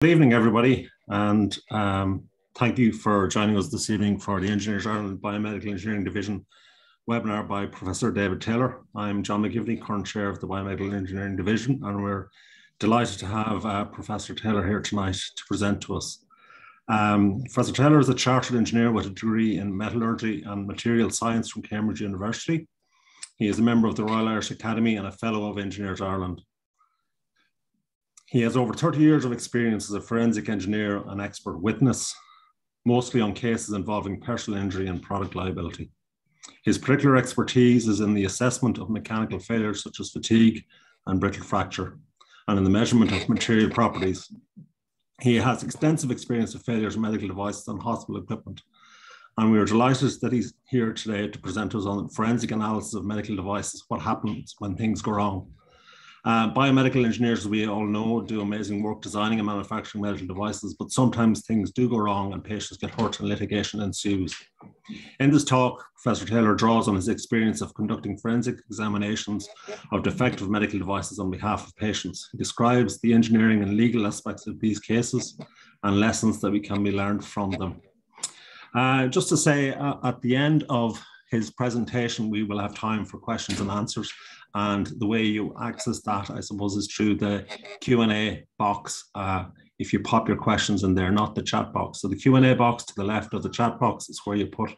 Good evening, everybody, and thank you for joining us this evening for the Engineers Ireland Biomedical Engineering Division webinar by Professor David Taylor. I'm John McGivney, current chair of the Biomedical Engineering Division, and we're delighted to have Professor Taylor here tonight to present to us. Professor Taylor is a chartered engineer with a degree in metallurgy and material science from Cambridge University. He is a member of the Royal Irish Academy and a fellow of Engineers Ireland. He has over 30 years of experience as a forensic engineer and expert witness, mostly on cases involving personal injury and product liability. His particular expertise is in the assessment of mechanical failures such as fatigue and brittle fracture, and in the measurement of material properties. He has extensive experience of failures in medical devices and hospital equipment, and we are delighted that he's here today to present us on forensic analysis of medical devices, what happens when things go wrong. Biomedical engineers, as we all know, do amazing work designing and manufacturing medical devices, but sometimes things do go wrong and patients get hurt and litigation ensues. In this talk, Professor Taylor draws on his experience of conducting forensic examinations of defective medical devices on behalf of patients. He describes the engineering and legal aspects of these cases and lessons that can be learned from them. Just to say, at the end of his presentation, we will have time for questions and answers. And the way you access that, I suppose, is through the Q&A box. If you pop your questions in there, not the chat box. So the Q&A box to the left of the chat box is where you put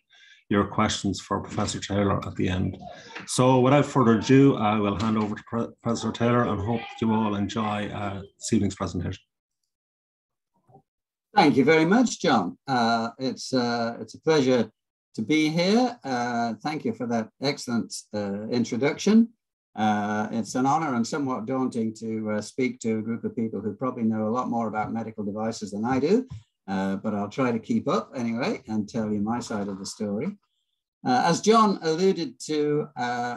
your questions for Professor Taylor at the end. So without further ado, I will hand over to Professor Taylor and hope you all enjoy this evening's presentation. Thank you very much, John. It's a pleasure to be here. Thank you for that excellent introduction. It's an honor and somewhat daunting to speak to a group of people who probably know a lot more about medical devices than I do, but I'll try to keep up anyway and tell you my side of the story. As John alluded to,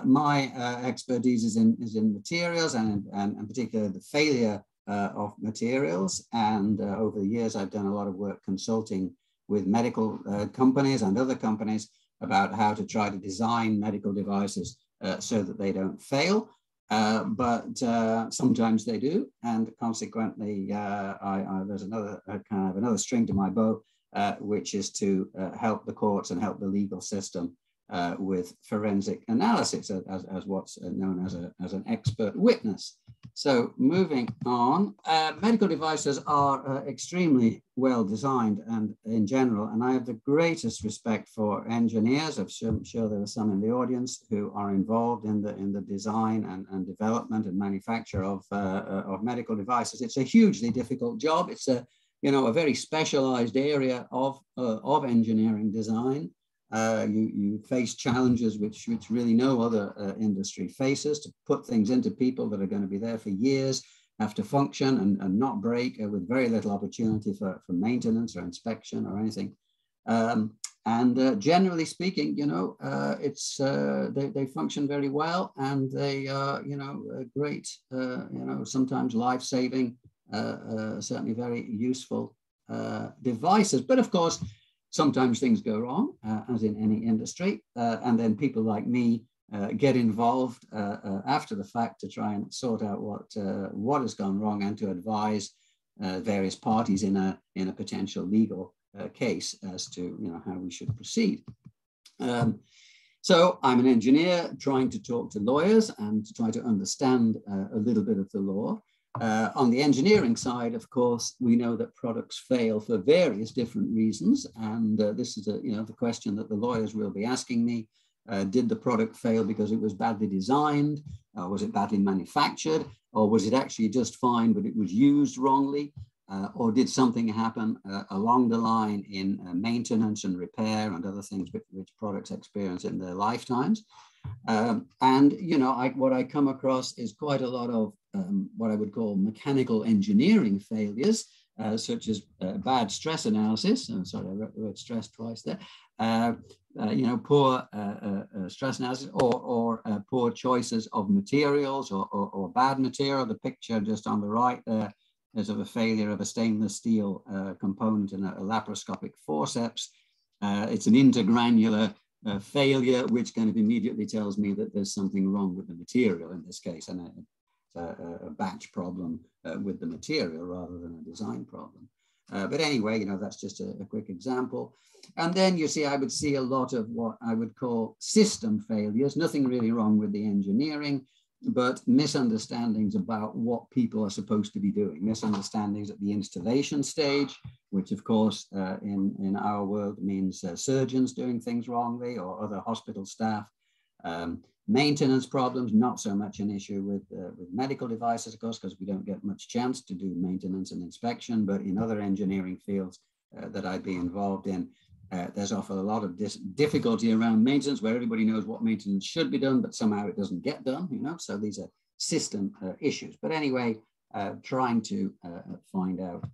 my expertise is in materials and particularly the failure of materials. And over the years, I've done a lot of work consulting with medical companies and other companies about how to try to design medical devices so that they don't fail, but sometimes they do, and consequently, there's another string to my bow, which is to help the courts and help the legal system with forensic analysis as what's known as an expert witness. So moving on, medical devices are extremely well designed and in general, and I have the greatest respect for engineers. I'm sure there are some in the audience who are involved in the design and development and manufacture of medical devices. It's a hugely difficult job. It's a very specialized area of engineering design. You face challenges which really no other industry faces, to put things into people that are going to be there for years, have to function and not break, with very little opportunity for maintenance or inspection or anything. And generally speaking, they function very well, and they are, great, sometimes life-saving, certainly very useful devices. But of course, sometimes things go wrong, as in any industry, and then people like me get involved after the fact to try and sort out what has gone wrong and to advise various parties in a potential legal case as to how we should proceed. So I'm an engineer trying to talk to lawyers and to try to understand a little bit of the law. On the engineering side, of course, we know that products fail for various different reasons. And this is the question that the lawyers will be asking me. Did the product fail because it was badly designed? Was it badly manufactured? Or was it actually just fine, but it was used wrongly? Or did something happen along the line in maintenance and repair and other things which products experience in their lifetimes? What I come across is quite a lot of what I would call mechanical engineering failures, such as bad stress analysis. I'm sorry, I wrote stress twice there. Poor stress analysis or poor choices of materials or bad material. The picture just on the right there is of a failure of a stainless steel component in a laparoscopic forceps. It's an intergranular failure, which kind of immediately tells me that there's something wrong with the material in this case. And a batch problem with the material rather than a design problem. But anyway, you know, that's just a quick example. And then you see, I would see a lot of what I would call system failures, nothing really wrong with the engineering, but misunderstandings about what people are supposed to be doing, misunderstandings at the installation stage, which of course in our world means surgeons doing things wrongly or other hospital staff. Maintenance problems, not so much an issue with medical devices, of course, because we don't get much chance to do maintenance and inspection, but in other engineering fields that I'd be involved in, there's often a lot of difficulty around maintenance where everybody knows what maintenance should be done, but somehow it doesn't get done, you know, so these are system issues. But anyway, trying to find out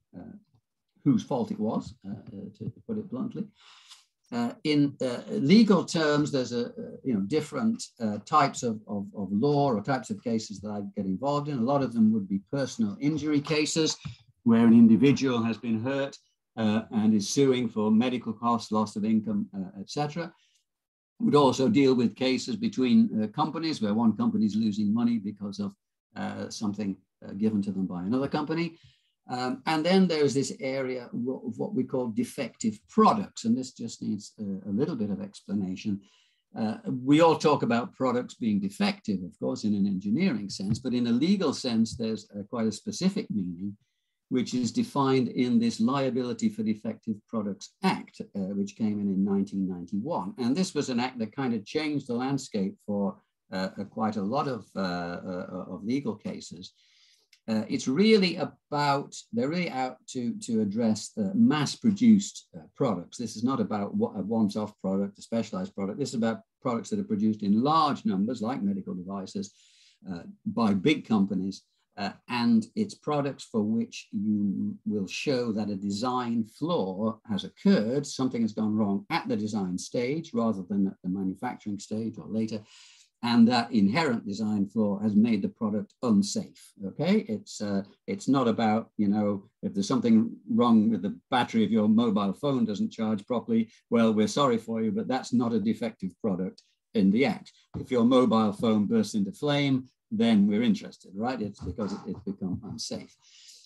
whose fault it was, to put it bluntly. In legal terms, there's different types of law or types of cases that I get involved in. A lot of them would be personal injury cases where an individual has been hurt and is suing for medical costs, loss of income, etc. Would also deal with cases between companies where one company is losing money because of something given to them by another company. And then there's this area of what we call defective products, and this just needs a little bit of explanation. We all talk about products being defective, of course, in an engineering sense, but in a legal sense, there's quite a specific meaning, which is defined in this Liability for Defective Products Act, which came in 1991. And this was an act that kind of changed the landscape for quite a lot of legal cases. It's really about, they're really out to address mass-produced products. This is not about a once-off product, a specialized product. This is about products that are produced in large numbers, like medical devices, by big companies, and it's products for which you will show that a design flaw has occurred, something has gone wrong at the design stage rather than at the manufacturing stage or later, and that inherent design flaw has made the product unsafe, okay? It's not about, you know, if there's something wrong with the battery of your mobile phone doesn't charge properly, well, we're sorry for you, but that's not a defective product in the act. If your mobile phone bursts into flame, then we're interested, right? It's because it's become unsafe.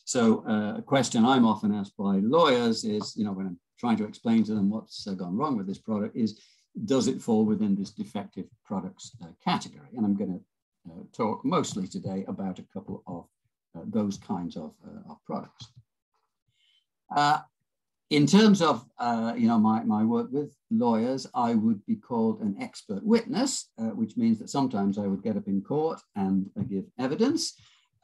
So a question I'm often asked by lawyers is, you know, when I'm trying to explain to them what's gone wrong with this product is, does it fall within this defective products category? And I'm going to talk mostly today about a couple of those kinds of products. In terms of my work with lawyers, I would be called an expert witness, which means that sometimes I would get up in court and give evidence.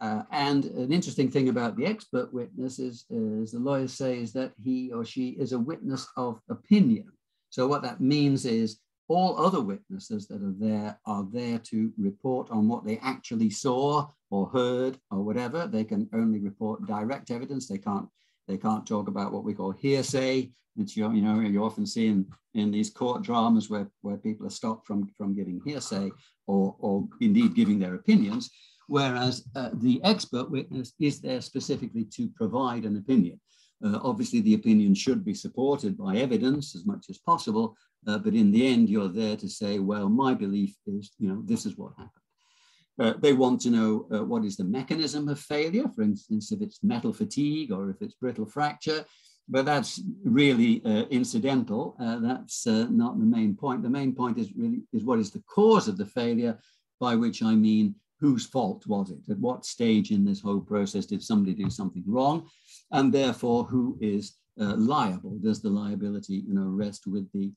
And an interesting thing about the expert witness is the lawyers say, is that he or she is a witness of opinion. So what that means is all other witnesses that are there to report on what they actually saw or heard or whatever. They can only report direct evidence. They can't talk about what we call hearsay, which you often see in these court dramas where people are stopped from giving hearsay or indeed giving their opinions. Whereas the expert witness is there specifically to provide an opinion. Obviously, the opinion should be supported by evidence as much as possible, but in the end, you're there to say, well, my belief is, this is what happened. They want to know what is the mechanism of failure, for instance, if it's metal fatigue or if it's brittle fracture, but that's really incidental. That's not the main point. The main point is what is the cause of the failure, by which I mean, whose fault was it? At what stage in this whole process did somebody do something wrong? And therefore, who is liable? Does the liability, rest with the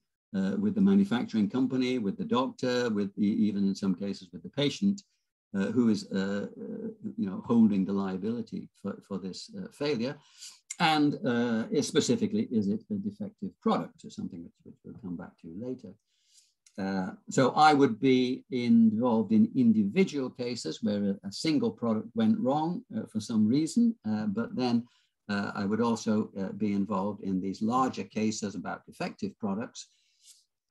manufacturing company, with the doctor, even in some cases with the patient, who is holding the liability for this failure? And specifically, is it a defective product, or something which we'll come back to later? So I would be involved in individual cases where a single product went wrong for some reason, but then I would also be involved in these larger cases about defective products.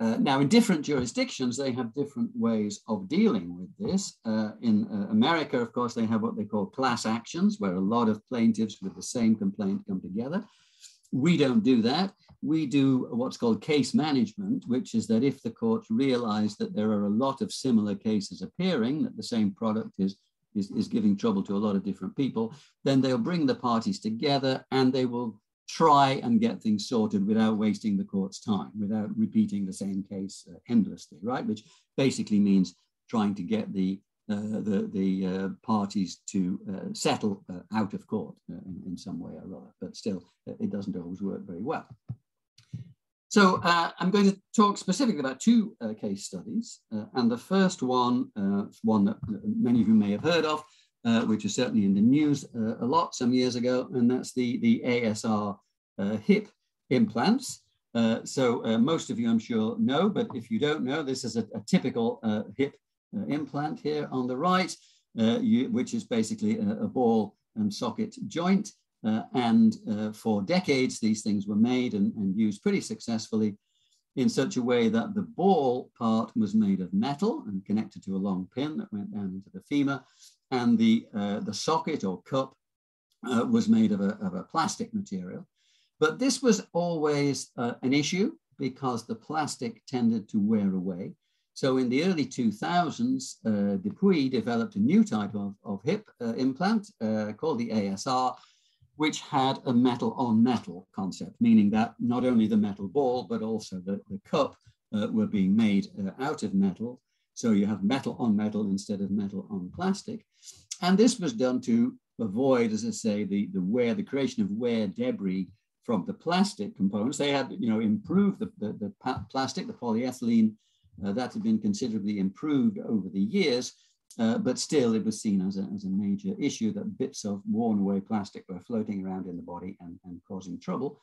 Now, in different jurisdictions, they have different ways of dealing with this. In America, of course, they have what they call class actions, where a lot of plaintiffs with the same complaint come together. We don't do that. We do what's called case management, which is that if the courts realize that there are a lot of similar cases appearing, that the same product is is giving trouble to a lot of different people, then they'll bring the parties together and they will try and get things sorted without wasting the court's time, without repeating the same case endlessly, right? Which basically means trying to get the parties to settle out of court in some way or other, but still it doesn't always work very well. So I'm going to talk specifically about two case studies, and the first one is one that many of you may have heard of, which was certainly in the news a lot some years ago, and that's the ASR hip implants. Most of you, I'm sure, know, but if you don't know, this is a typical hip implant here on the right, which is basically a ball and socket joint. For decades, these things were made and used pretty successfully in such a way that the ball part was made of metal and connected to a long pin that went down into the femur, and the socket or cup was made of a plastic material. But this was always an issue because the plastic tended to wear away. So in the early 2000s, Dupuy developed a new type of hip implant called the ASR, which had a metal on metal concept, meaning that not only the metal ball, but also the cup were being made out of metal. So you have metal on metal instead of metal on plastic. And this was done to avoid, as I say, the creation of wear debris from the plastic components. They had, improved the plastic, the polyethylene, that had been considerably improved over the years. But still, it was seen as a major issue that bits of worn away plastic were floating around in the body and causing trouble.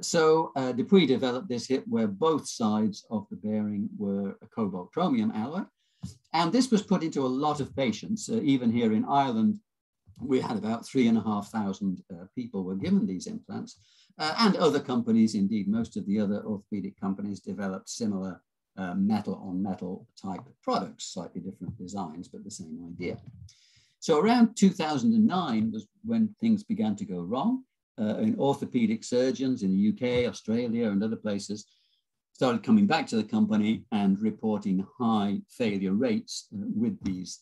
So Dupuy developed this hip where both sides of the bearing were a cobalt chromium alloy. And this was put into a lot of patients. Even here in Ireland, we had about 3,500 people were given these implants. And other companies, indeed, most of the other orthopedic companies developed similar metal on metal type products, slightly different designs, but the same idea. So around 2009 was when things began to go wrong. And orthopedic surgeons in the UK, Australia, and other places started coming back to the company and reporting high failure rates with these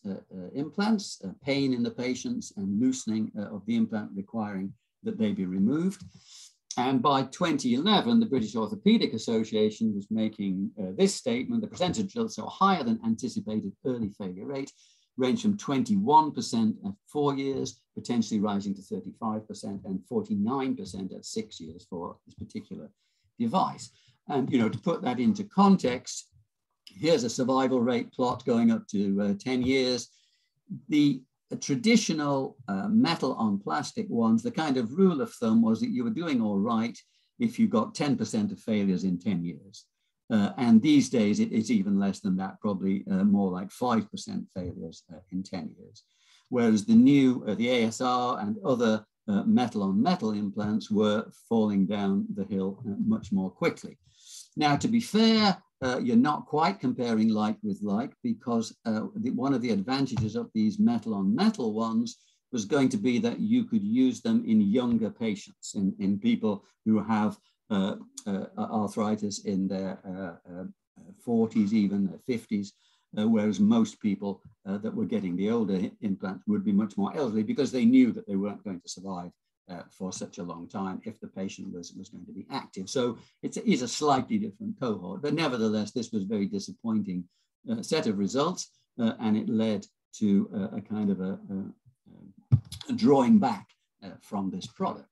implants, pain in the patients, and loosening of the implant requiring that they be removed. And by 2011, the British Orthopaedic Association was making this statement: the percentage results are higher than anticipated early failure rate, range from 21% at 4 years, potentially rising to 35% and 49% at 6 years for this particular device. And, to put that into context, here's a survival rate plot going up to 10 years. The traditional metal on plastic ones, the kind of rule of thumb was that you were doing all right if you got 10% of failures in 10 years. And these days, it's even less than that, probably more like 5% failures in 10 years. Whereas the new, the ASR and other metal on metal implants were falling down the hill much more quickly. Now, to be fair, you're not quite comparing like with like, because one of the advantages of these metal on metal ones was going to be that you could use them in younger patients, in people who have arthritis in their 40s, even their 50s, whereas most people that were getting the older implants would be much more elderly because they knew that they weren't going to survive for such a long time if the patient was going to be active. So it is a slightly different cohort, but nevertheless, this was a very disappointing set of results, and it led to a kind of a drawing back from this product.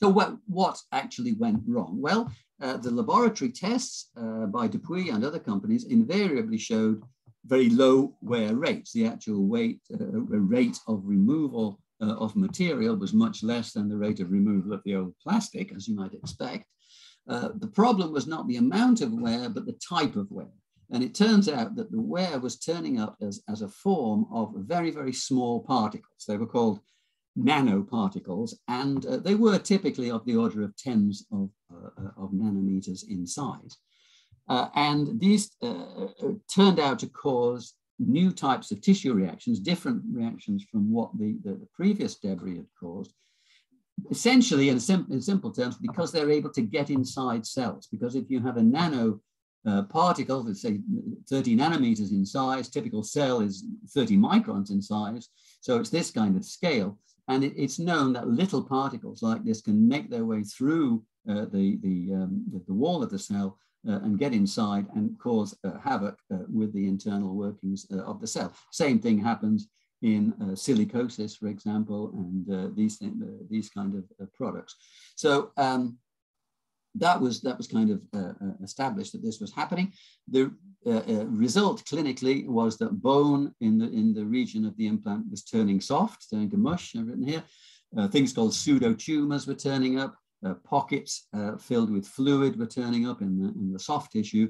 So what actually went wrong? Well, the laboratory tests by Dupuy and other companies invariably showed very low wear rates. The actual rate of removal of material was much less than the rate of removal of the old plastic, as you might expect. The problem was not the amount of wear, but the type of wear. And it turns out that the wear was turning up as a form of very, very small particles. They were called nanoparticles, and they were typically of the order of tens of nanometers in size. And these turned out to cause new types of tissue reactions, different reactions from what the previous debris had caused. Essentially, in simple terms, because they're able to get inside cells. Because if you have a nano particles, let's say 30 nanometers in size. Typical cell is 30 microns in size. So it's this kind of scale. And it's known that little particles like this can make their way through the wall of the cell and get inside and cause havoc with the internal workings of the cell. Same thing happens in silicosis, for example, and these kind of products. So that was kind of established that this was happening. The result clinically was that bone in the region of the implant was turning soft, turning to mush. I've written here. Things called pseudotumors were turning up. Pockets filled with fluid were turning up in the soft tissue.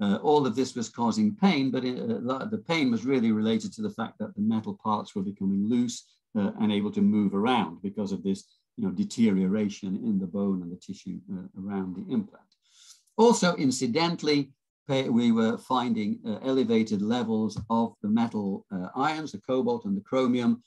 All of this was causing pain, but the pain was really related to the fact that the metal parts were becoming loose and able to move around because of this deterioration in the bone and the tissue around the implant. Also, incidentally, we were finding elevated levels of the metal ions, the cobalt and the chromium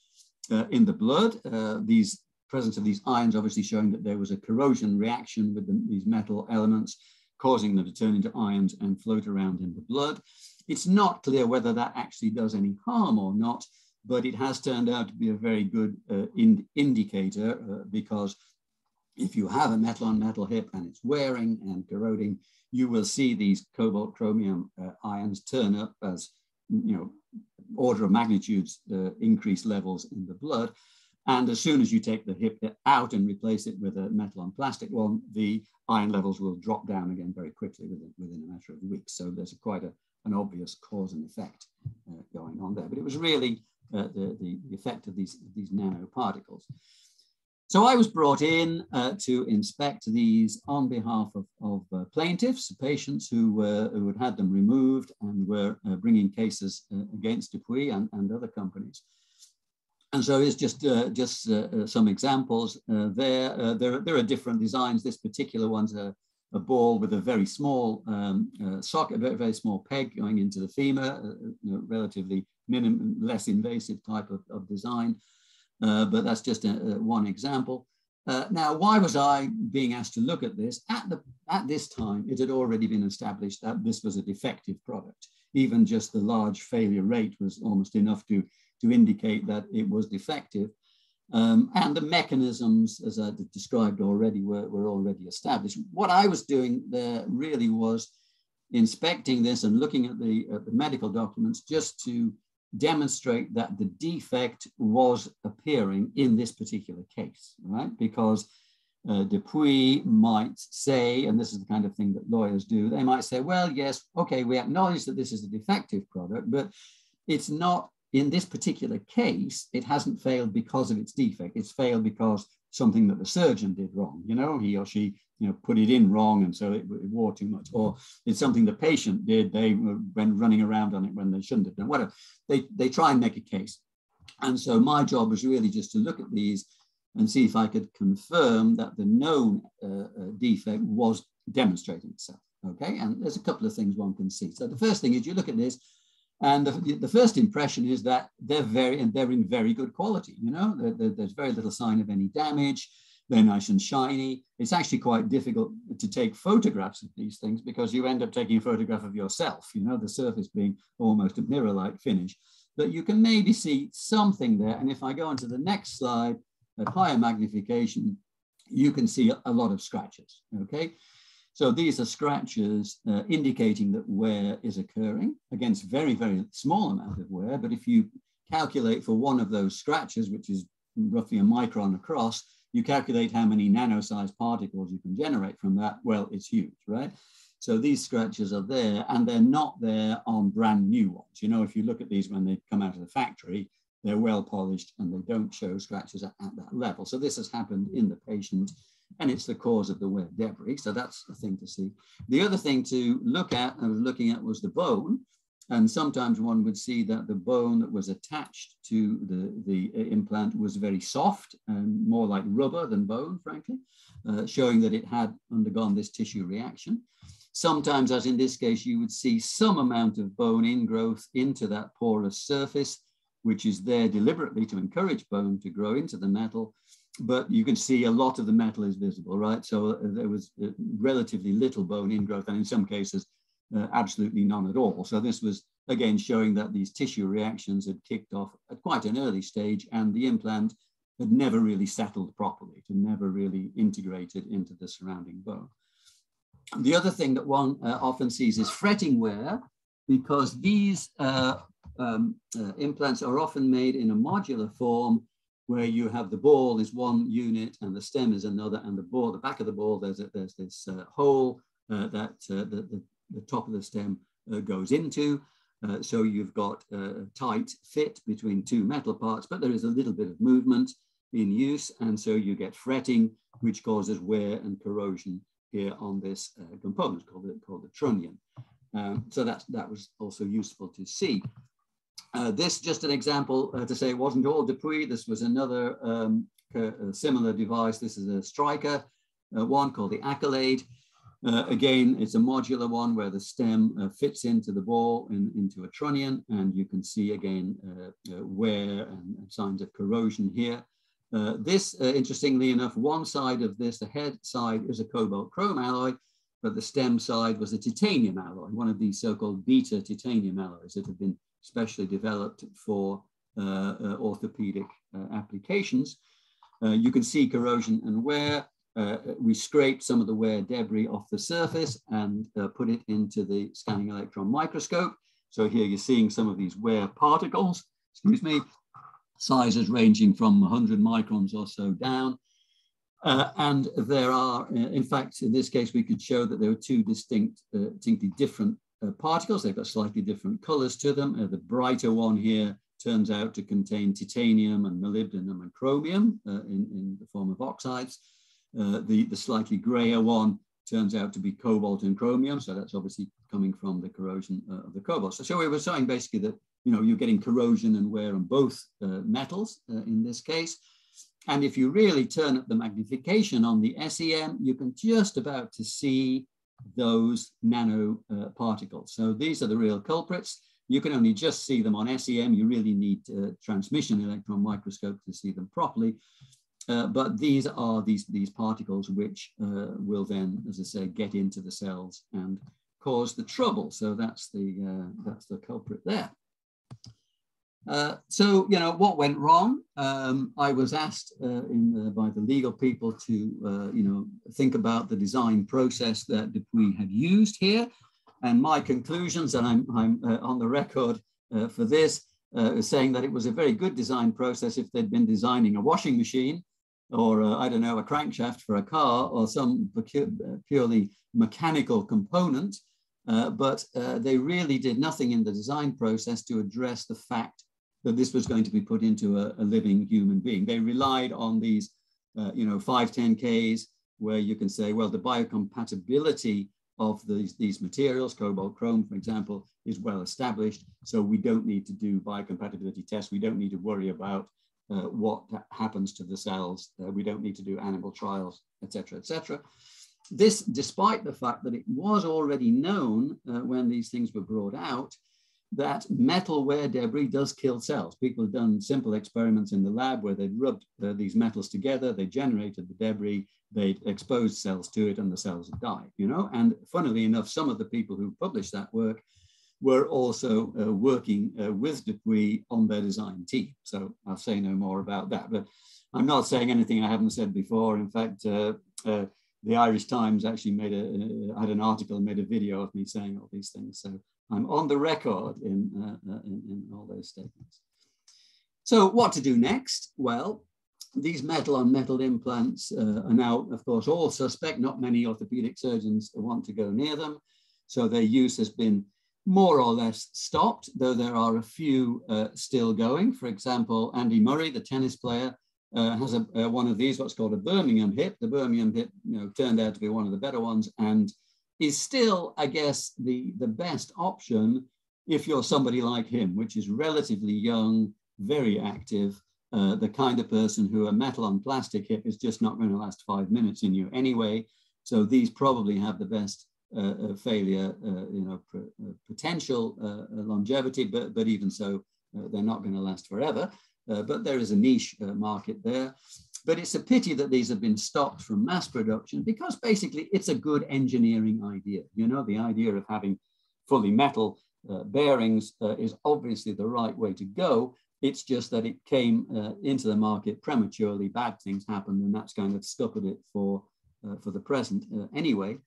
in the blood. These presence of these ions obviously showing that there was a corrosion reaction with these metal elements, causing them to turn into ions and float around in the blood. It's not clear whether that actually does any harm or not, but it has turned out to be a very good indicator because if you have a metal-on-metal hip and it's wearing and corroding, you will see these cobalt chromium ions turn up as, order of magnitudes increased levels in the blood. And as soon as you take the hip out and replace it with a metal on plastic one, the ion levels will drop down again very quickly within a matter of weeks. So there's quite an obvious cause and effect going on there. But it was really the effect of these nanoparticles. So I was brought in to inspect these on behalf of plaintiffs, patients who had had them removed and were bringing cases against Dupuy and other companies. And so it's just some examples there. There are different designs. This particular one's a ball with a very small socket, a very small peg going into the femur, relatively less invasive type of design. But that's just one example. Now, why was I being asked to look at this? At this time, it had already been established that this was a defective product. Even just the large failure rate was almost enough to indicate that it was defective. And the mechanisms, as I described already, were already established. What I was doing there really was inspecting this and looking at the medical documents just to demonstrate that the defect was appearing in this particular case, right? Because Dupuy might say, and this is the kind of thing that lawyers do, they might say, well, yes, okay, we acknowledge that this is a defective product, but it's not, in this particular case, it hasn't failed because of its defect. It's failed because something that the surgeon did wrong. He or she, put it in wrong, and so it wore too much. Or it's something the patient did. They went running around on it when they shouldn't have done. Whatever. They try and make a case. And so my job was really just to look at these and see if I could confirm that the known defect was demonstrating itself. Okay, and there's a couple of things one can see. So the first thing is you look at this, and the first impression is that they're in very good quality. There's very little sign of any damage. They're nice and shiny. It's actually quite difficult to take photographs of these things because you end up taking a photograph of yourself, the surface being almost a mirror-like finish. But you can maybe see something there. And if I go on to the next slide, at higher magnification, you can see a lot of scratches, okay? So these are scratches indicating that wear is occurring against very, very small amount of wear. But if you calculate for one of those scratches, which is roughly a micron across, you calculate how many nano-sized particles you can generate from that. Well, it's huge, right? So these scratches are there, and they're not there on brand new ones. If you look at these when they come out of the factory, they're well polished and they don't show scratches at that level. So this has happened in the patient, and it's the cause of the wear debris. So that's a thing to see. The other thing to look at, I was looking at, was the bone. And sometimes one would see that the bone that was attached to the implant was very soft and more like rubber than bone, frankly, showing that it had undergone this tissue reaction. Sometimes, as in this case, you would see some amount of bone ingrowth into that porous surface, which is there deliberately to encourage bone to grow into the metal. But you can see a lot of the metal is visible, right? So there was relatively little bone ingrowth, and in some cases, absolutely none at all. So this was, again, showing that these tissue reactions had kicked off at quite an early stage, and the implant had never really settled properly. It had never really integrated into the surrounding bone. The other thing that one often sees is fretting wear, because these implants are often made in a modular form, where you have the ball is one unit and the stem is another, and the ball, the back of the ball, there's this hole that the top of the stem goes into. So you've got a tight fit between two metal parts, but there is a little bit of movement in use, and so you get fretting, which causes wear and corrosion here on this component called the trunnion. So that was also useful to see. This just an example to say it wasn't all Dupuy. This was another similar device. This is a striker one called the Accolade. Again, it's a modular one where the stem fits into the ball into a trunnion, and you can see again wear and signs of corrosion here. This, interestingly enough, one side of this, the head side, is a cobalt chrome alloy, but the stem side was a titanium alloy, one of these so-called beta titanium alloys that have been specially developed for orthopedic applications. You can see corrosion and wear. We scraped some of the wear debris off the surface and put it into the scanning electron microscope. So here you're seeing some of these wear particles, excuse me, sizes ranging from 100 microns or so down. And there are, in fact, in this case, we could show that there were two distinctly different particles. They've got slightly different colors to them. The brighter one here turns out to contain titanium and molybdenum and chromium in the form of oxides. The slightly grayer one turns out to be cobalt and chromium. So that's obviously coming from the corrosion of the cobalt. So we were saying basically that, you know, you're getting corrosion and wear on both metals in this case. And if you really turn up the magnification on the SEM, you can just about to see those nano particles. So these are the real culprits. You can only just see them on SEM. You really need transmission electron microscope to see them properly. But these are these particles which will then, as I say, get into the cells and cause the trouble. So that's the culprit there. So, you know, what went wrong? I was asked by the legal people to, you know, think about the design process that Dupuy had used here. And my conclusions, and I'm on the record for this, saying that it was a very good design process if they'd been designing a washing machine, or I don't know, a crankshaft for a car, or some purely mechanical component. But they really did nothing in the design process to address the fact that this was going to be put into a living human being. They relied on these, you know, 510Ks, where you can say, well, the biocompatibility of these materials, cobalt chrome, for example, is well established. So we don't need to do biocompatibility tests. We don't need to worry about what happens to the cells. We don't need to do animal trials, et cetera, et cetera. This, despite the fact that it was already known when these things were brought out, that metal wear debris does kill cells. People have done simple experiments in the lab where they'd rubbed these metals together, they generated the debris, they'd exposed cells to it, and the cells had died, you know? And funnily enough, some of the people who published that work were also working with Dupuy on their design team. So I'll say no more about that, but I'm not saying anything I haven't said before. In fact, the Irish Times actually had an article and made a video of me saying all these things. So I'm on the record in all those statements. So what to do next? Well, these metal-on-metal implants are now, of course, all suspect. Not many orthopedic surgeons want to go near them. So their use has been more or less stopped, though there are a few still going. For example, Andy Murray, the tennis player, has one of these, what's called a Birmingham hip. The Birmingham hip, you know, turned out to be one of the better ones, and is still, I guess, the best option if you're somebody like him, which is relatively young, very active, the kind of person who a metal on plastic hip is just not going to last 5 minutes in you anyway. So these probably have the best failure, you know, potential longevity, but even so, they're not going to last forever. But there is a niche market there. But it's a pity that these have been stopped from mass production, because basically it's a good engineering idea. You know, the idea of having fully metal bearings is obviously the right way to go. It's just that it came into the market prematurely, bad things happened, and that's kind of scuppered it for the present anyway.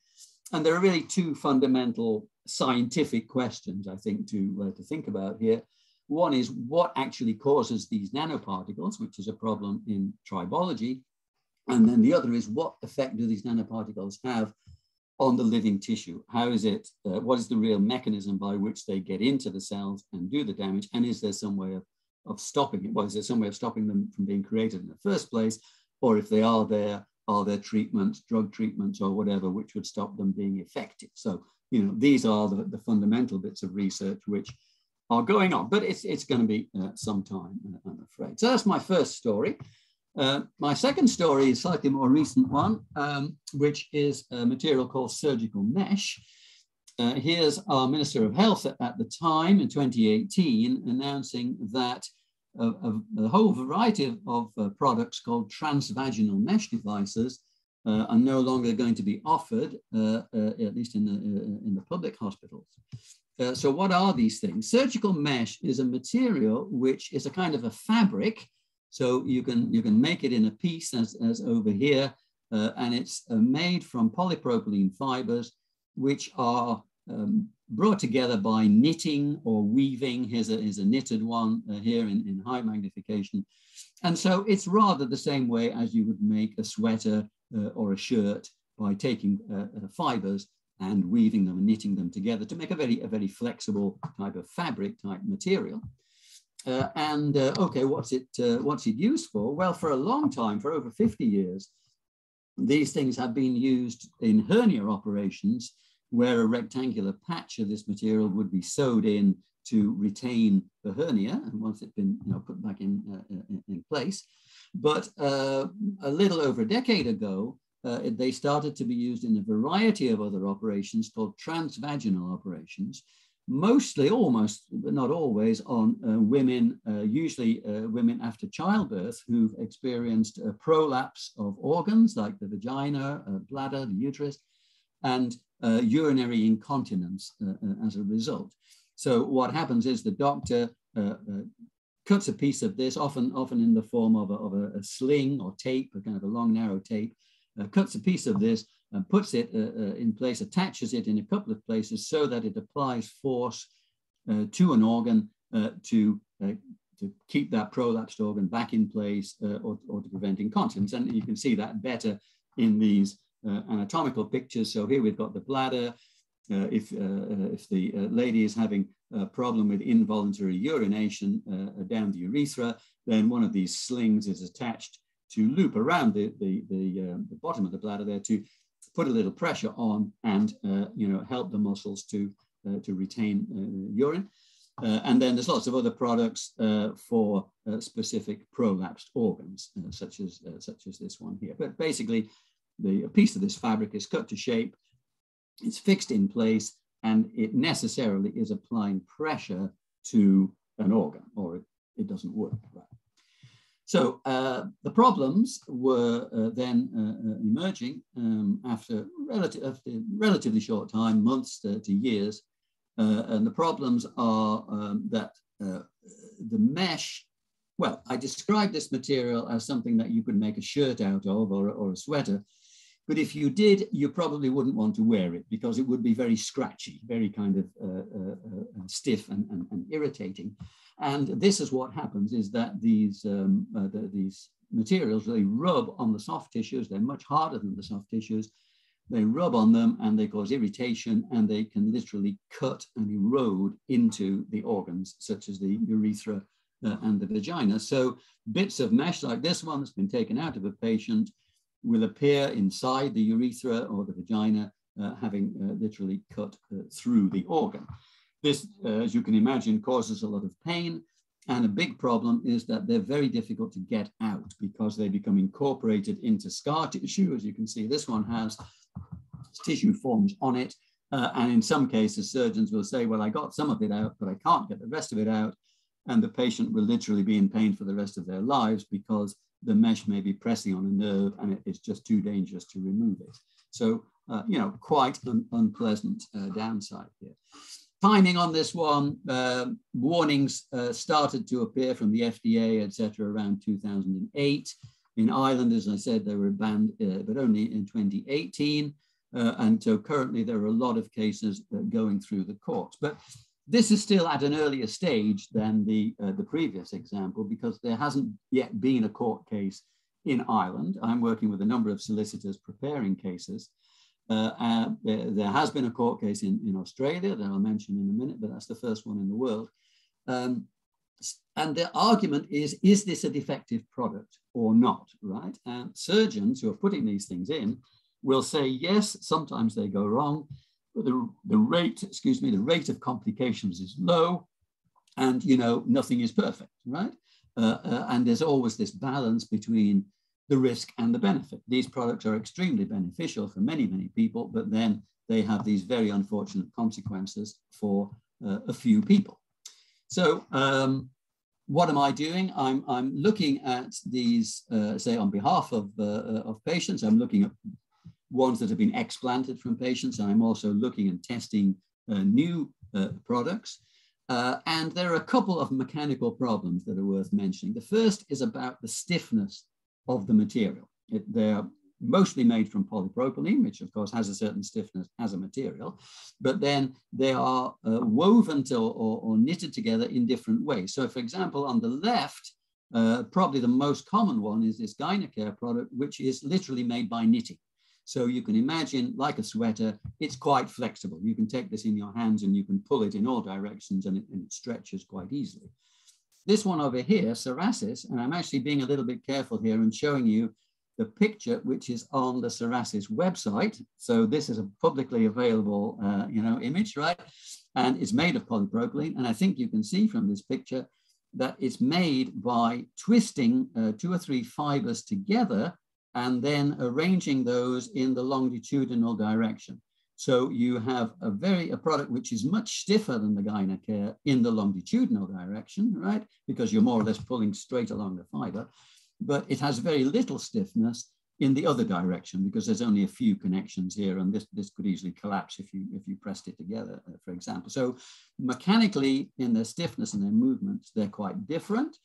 And there are really two fundamental scientific questions, I think, to think about here. One is what actually causes these nanoparticles, which is a problem in tribology. And then the other is what effect do these nanoparticles have on the living tissue? How is it, what is the real mechanism by which they get into the cells and do the damage? And is there some way of stopping it? Well, is there some way of stopping them from being created in the first place? Or if they are there treatments, drug treatments or whatever, which would stop them being effective? So, you know, these are the fundamental bits of research which are going on, but it's going to be some time, I'm afraid. So that's my first story. My second story is a slightly more recent one, which is a material called surgical mesh. Here's our Minister of Health at the time in 2018 announcing that a whole variety of products called transvaginal mesh devices are no longer going to be offered, at least in the public hospitals. So what are these things? Surgical mesh is a material which is a kind of a fabric. So you can make it in a piece as over here, and it's made from polypropylene fibers, which are brought together by knitting or weaving. Here's a knitted one here in high magnification. And so it's rather the same way as you would make a sweater or a shirt by taking fibers and weaving them and knitting them together to make a very flexible type of fabric type material. Okay, what's it used for? Well, for a long time, for over 50 years, these things have been used in hernia operations where a rectangular patch of this material would be sewed in to retain the hernia, and once it's been put back in place. But a little over a decade ago, they started to be used in a variety of other operations called transvaginal operations, mostly, almost, but not always, on women, usually women after childbirth who've experienced a prolapse of organs like the vagina, bladder, the uterus, and urinary incontinence as a result. So what happens is the doctor cuts a piece of this, often in the form of a sling or tape, a kind of a long, narrow tape, cuts a piece of this and puts it in place, attaches it in a couple of places so that it applies force to an organ to keep that prolapsed organ back in place or to prevent incontinence. And you can see that better in these anatomical pictures. So here we've got the bladder. If the lady is having a problem with involuntary urination down the urethra, then one of these slings is attached to loop around the bottom of the bladder there to put a little pressure on and help the muscles to retain urine. And then there's lots of other products for specific prolapsed organs, such as this one here. But basically, a piece of this fabric is cut to shape, it's fixed in place, and it necessarily is applying pressure to an organ, or it doesn't work. Right. So the problems were then emerging after relatively short time, months to years. And the problems are that the mesh, well, I described this material as something that you could make a shirt out of or a sweater. But if you did, you probably wouldn't want to wear it because it would be very scratchy, very kind of stiff and irritating. And this is what happens, is that these materials, they rub on the soft tissues. They're much harder than the soft tissues. They rub on them and they cause irritation, and they can literally cut and erode into the organs, such as the urethra and the vagina. So bits of mesh like this one that's been taken out of a patient will appear inside the urethra or the vagina, having literally cut through the organ. This, as you can imagine, causes a lot of pain. And a big problem is that they're very difficult to get out because they become incorporated into scar tissue. As you can see, this one has tissue forms on it. And in some cases, surgeons will say, well, I got some of it out, but I can't get the rest of it out. And the patient will literally be in pain for the rest of their lives because the mesh may be pressing on a nerve and it's just too dangerous to remove it. So, quite an unpleasant downside here. timing on this one, warnings started to appear from the FDA, etc., around 2008. In Ireland, as I said, they were banned, but only in 2018. And so currently there are a lot of cases going through the courts. But this is still at an earlier stage than the previous example, because there hasn't yet been a court case in Ireland. I'm working with a number of solicitors preparing cases. There has been a court case in Australia that I'll mention in a minute, but that's the first one in the world. And the argument is this a defective product or not, right? And surgeons who are putting these things in will say, yes, sometimes they go wrong, but the rate of complications is low, and, you know, nothing is perfect, right? And there's always this balance between the risk and the benefit. These products are extremely beneficial for many, many people, but then they have these very unfortunate consequences for a few people. So what am I doing? I'm looking at these, say, on behalf of patients. I'm looking at ones that have been explanted from patients. I'm also looking and testing new products. And there are a couple of mechanical problems that are worth mentioning. The first is about the stiffness of the material. They're mostly made from polypropylene, which of course has a certain stiffness as a material, but then they are woven or knitted together in different ways. So for example, on the left, probably the most common one is this Gynacare product, which is literally made by knitting. So you can imagine, like a sweater, it's quite flexible. You can take this in your hands and you can pull it in all directions, and it stretches quite easily. This one over here, Cerasis, and I'm actually being a little bit careful here and showing you the picture, which is on the Cerasis website. So this is a publicly available, image, right? And it's made of polypropylene. And I think you can see from this picture that it's made by twisting 2 or 3 fibers together and then arranging those in the longitudinal direction. So you have a product which is much stiffer than the Gynacare in the longitudinal direction, right? Because you're more or less pulling straight along the fiber, but it has very little stiffness in the other direction because there's only a few connections here, and this could easily collapse if you pressed it together, for example. So mechanically, in their stiffness and their movements, they're quite different.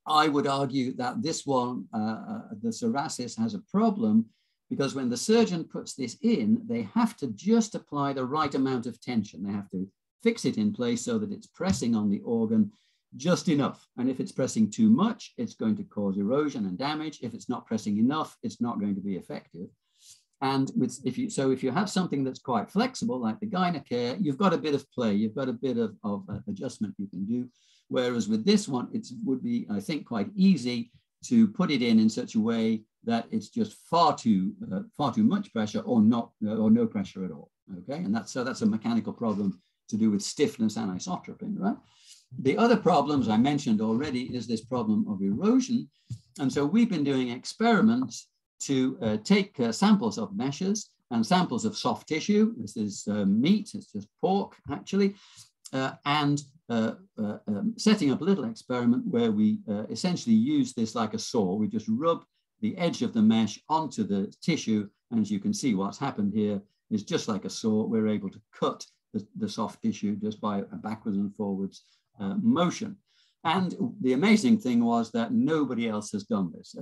I would argue that this one, the Cerasis, has a problem because when the surgeon puts this in, they have to just apply the right amount of tension. They have to fix it in place so that it's pressing on the organ just enough. And if it's pressing too much, it's going to cause erosion and damage. If it's not pressing enough, it's not going to be effective. And if you have something that's quite flexible, like the Gynacare, you've got a bit of play, you've got a bit of adjustment you can do. Whereas with this one, it would be, I think, quite easy to put it in such a way that it's just far too much pressure or no pressure at all. Okay, and that's a mechanical problem to do with stiffness and isotropy, right? The other problems I mentioned already is this problem of erosion, and so we've been doing experiments to take samples of meshes and samples of soft tissue. This is meat; it's just pork actually, and setting up a little experiment where we essentially use this like a saw. We just rub the edge of the mesh onto the tissue, and as you can see, what's happened here is just like a saw. We're able to cut the soft tissue just by a backwards and forwards motion. And the amazing thing was that nobody else has done this.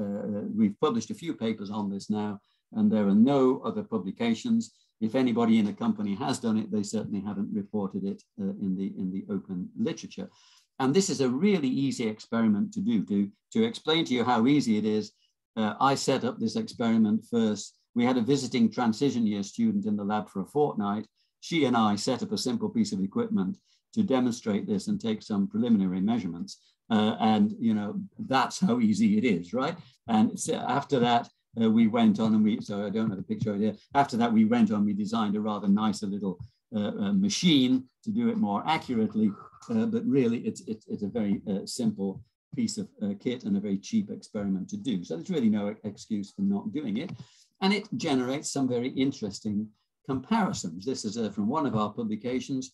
We've published a few papers on this now, and there are no other publications. If anybody in a company has done it, they certainly haven't reported it in the open literature. And this is a really easy experiment to do. To explain to you how easy it is, I set up this experiment first. We had a visiting transition year student in the lab for a fortnight. She and I set up a simple piece of equipment to demonstrate this and take some preliminary measurements. And, you know, that's how easy it is, right? And so after that, we went on and so I don't have a picture right here. After that, we went on, we designed a rather nicer little machine to do it more accurately. But really, it's a very simple piece of kit and a very cheap experiment to do. So there's really no excuse for not doing it. And it generates some very interesting comparisons. This is from one of our publications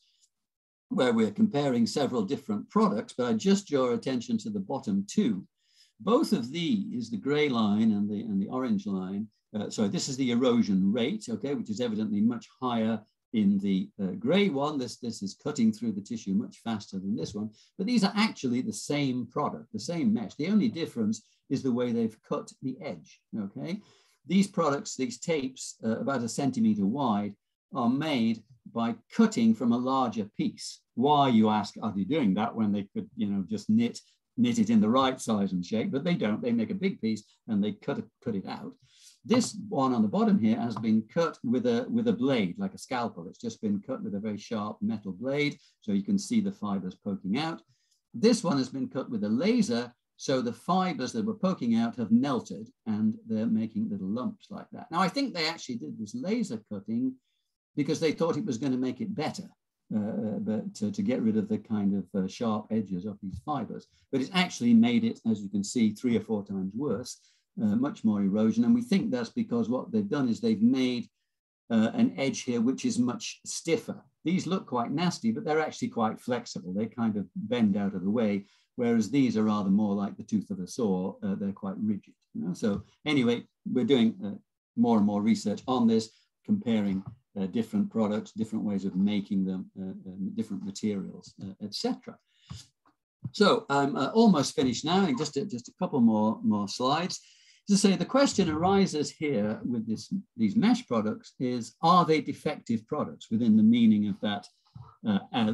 where we're comparing several different products, but I just draw attention to the bottom two. Both of these, the gray line and the orange line, so this is the erosion rate, okay, which is evidently much higher in the gray one. This is cutting through the tissue much faster than this one, but these are actually the same product, the same mesh. The only difference is the way they've cut the edge, okay? These products, these tapes, about 1 centimeter wide, are made by cutting from a larger piece. Why, you ask, are they doing that when they could, you know, just knit it in the right size and shape? But they don't. They make a big piece and they cut it out. This one on the bottom here has been cut with a blade, like a scalpel. It's just been cut with a very sharp metal blade, so you can see the fibers poking out. This one has been cut with a laser, so the fibers that were poking out have melted and they're making little lumps like that. Now, I think they actually did this laser cutting because they thought it was going to make it better, but to get rid of the kind of sharp edges of these fibers. But it's actually made it, as you can see, 3 or 4 times worse, much more erosion. And we think that's because what they've done is they've made an edge here which is much stiffer. These look quite nasty, but they're actually quite flexible. They kind of bend out of the way, whereas these are rather more like the tooth of a saw. They're quite rigid. You know? So anyway, we're doing more and more research on this, comparing different products, different ways of making them, different materials, etc. So I'm almost finished now, and just a couple more slides. To say, the question arises here with these mesh products is, are they defective products within the meaning of that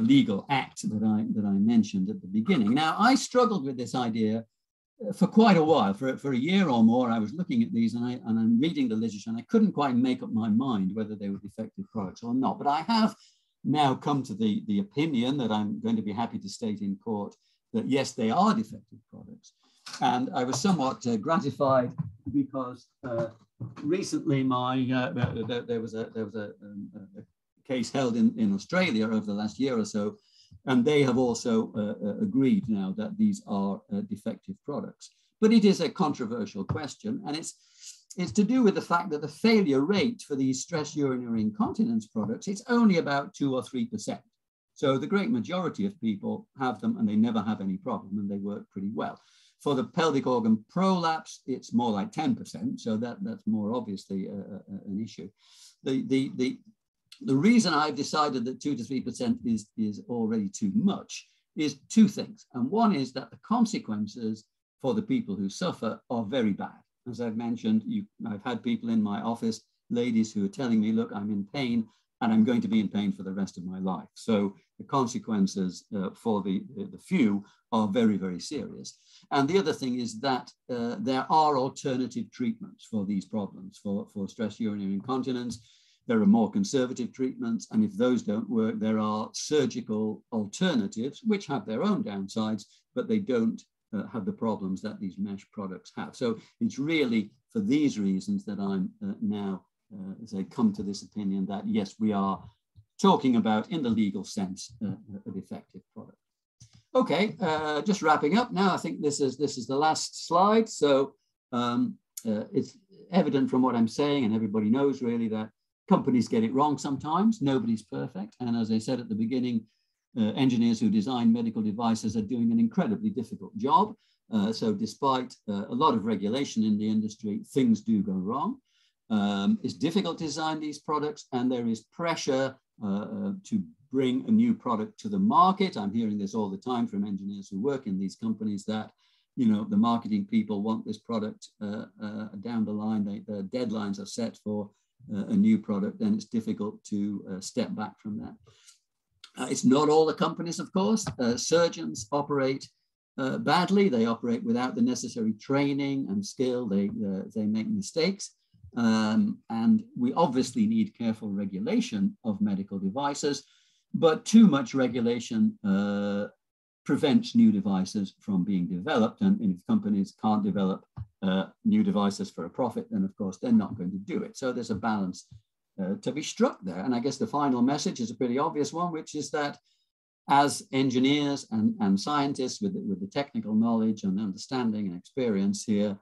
legal act that I mentioned at the beginning? Now, I struggled with this idea for quite a while. For a year or more, I was looking at these and I'm reading the literature, and I couldn't quite make up my mind whether they were defective products or not. But I have now come to the opinion that I'm going to be happy to state in court that yes, they are defective products. And I was somewhat gratified because recently there was a case held in Australia over the last year or so, and they have also agreed now that these are defective products. But it is a controversial question, and it's to do with the fact that the failure rate for these stress urinary incontinence products, it's only about 2 or 3%. So the great majority of people have them and they never have any problem, and they work pretty well. For the pelvic organ prolapse, it's more like 10%, so that's more obviously an issue. The reason I've decided that 2 to 3% is already too much is 2 things. And one is that the consequences for the people who suffer are very bad. As I've mentioned, I've had people in my office, ladies who are telling me, look, I'm in pain and I'm going to be in pain for the rest of my life. So the consequences for the few are very, very serious. And the other thing is that there are alternative treatments for these problems. For stress urinary incontinence, there are more conservative treatments. And if those don't work, there are surgical alternatives, which have their own downsides, but they don't have the problems that these mesh products have. So it's really for these reasons that I'm now, as I come to this opinion that, yes, we are talking about, in the legal sense, a defective product. Okay, just wrapping up now. I think this is the last slide. So it's evident from what I'm saying, and everybody knows really, that companies get it wrong sometimes. Nobody's perfect. And as I said at the beginning, engineers who design medical devices are doing an incredibly difficult job. So despite a lot of regulation in the industry, things do go wrong. It's difficult to design these products, and there is pressure to bring a new product to the market. I'm hearing this all the time from engineers who work in these companies that, you know, the marketing people want this product down the line. The deadlines are set for a new product, and it's difficult to step back from that. It's not all the companies, of course. Surgeons operate badly. They operate without the necessary training and skill. They make mistakes. And we obviously need careful regulation of medical devices, but too much regulation prevents new devices from being developed. And if companies can't develop new devices for a profit, then of course they're not going to do it. So there's a balance to be struck there. And I guess the final message is a pretty obvious one, which is that as engineers and scientists with the technical knowledge and understanding and experience here,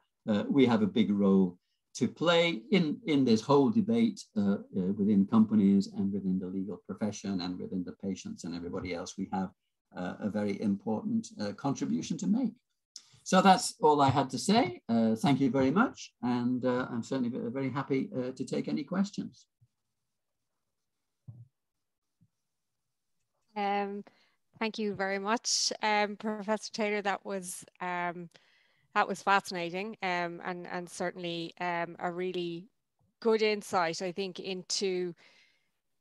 we have a big role to play in this whole debate within companies and within the legal profession and within the patients and everybody else. We have a very important contribution to make. So that's all I had to say. Thank you very much. And I'm certainly very happy to take any questions. Thank you very much, Professor Taylor. That was fascinating, and certainly a really good insight, I think, into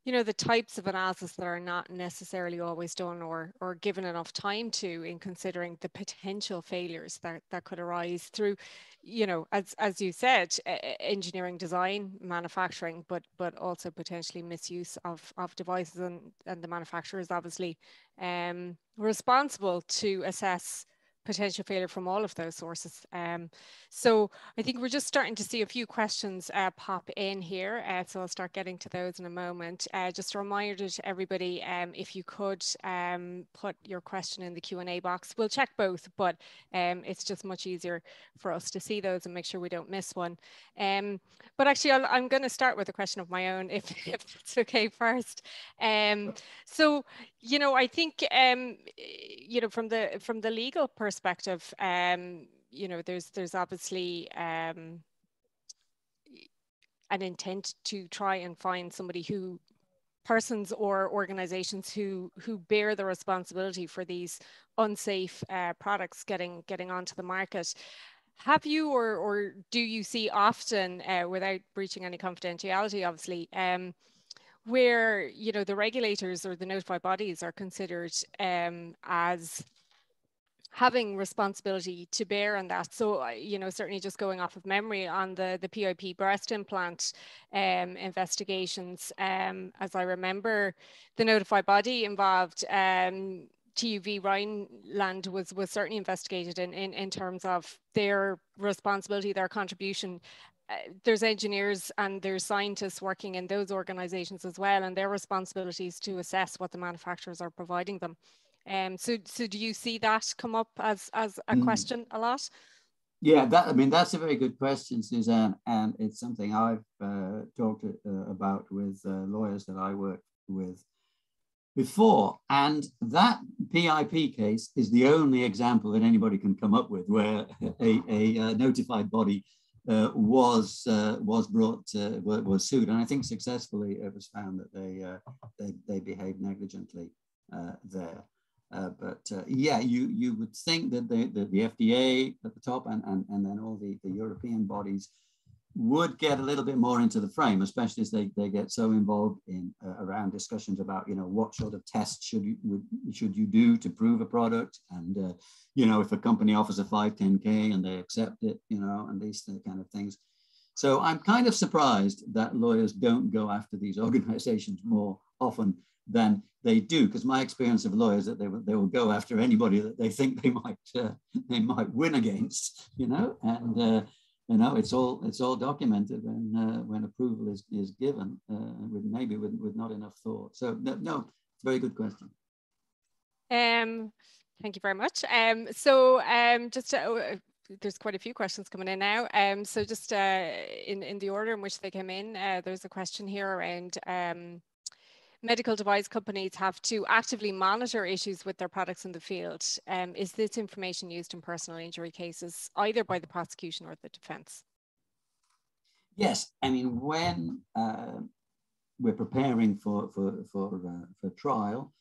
the types of analysis that are not necessarily always done or given enough time to, in considering the potential failures that could arise through, as you said, engineering design, manufacturing, but also potentially misuse of devices, and the manufacturer is obviously responsible to assess potential failure from all of those sources. So I think we're just starting to see a few questions pop in here. So I'll start getting to those in a moment. Just a reminder to everybody, if you could put your question in the Q&A box. We'll check both, but it's just much easier for us to see those and make sure we don't miss one. But actually, I'm going to start with a question of my own, if it's okay first. So, I think, from the legal perspective, there's obviously an intent to try and find persons or organizations who bear the responsibility for these unsafe products getting onto the market. Have you or do you see often, without breaching any confidentiality, obviously, where the regulators or the notified bodies are considered as having responsibility to bear on that? So, certainly just going off of memory on the PIP breast implant investigations, as I remember, the notified body involved, TUV Rhineland, was certainly investigated in terms of their responsibility, their contribution. There's engineers and there's scientists working in those organizations as well, and their responsibilities to assess what the manufacturers are providing them. So do you see that come up as a question a lot? Yeah, that's a very good question, Suzanne, and it's something I've talked about with lawyers that I work with before. And that PIP case is the only example that anybody can come up with where a notified body was sued, and I think successfully. It was found that they behaved negligently there. But yeah, you would think that the FDA at the top and then all the European bodies would get a little bit more into the frame, especially as they get so involved in around discussions about what sort of tests should you do to prove a product, and if a company offers a 510K and they accept it, and these kind of things. So I'm kind of surprised that lawyers don't go after these organizations more often than they do, because my experience of lawyers that they will go after anybody that they think they might win against, and it's all documented when approval is given, with not enough thought. So no, it's a very good question. Thank you very much. So just there's quite a few questions coming in now. So just in the order in which they came in, there's a question here around medical device companies have to actively monitor issues with their products in the field. Is this information used in personal injury cases, either by the prosecution or the defense? Yes, I mean, when we're preparing for trial,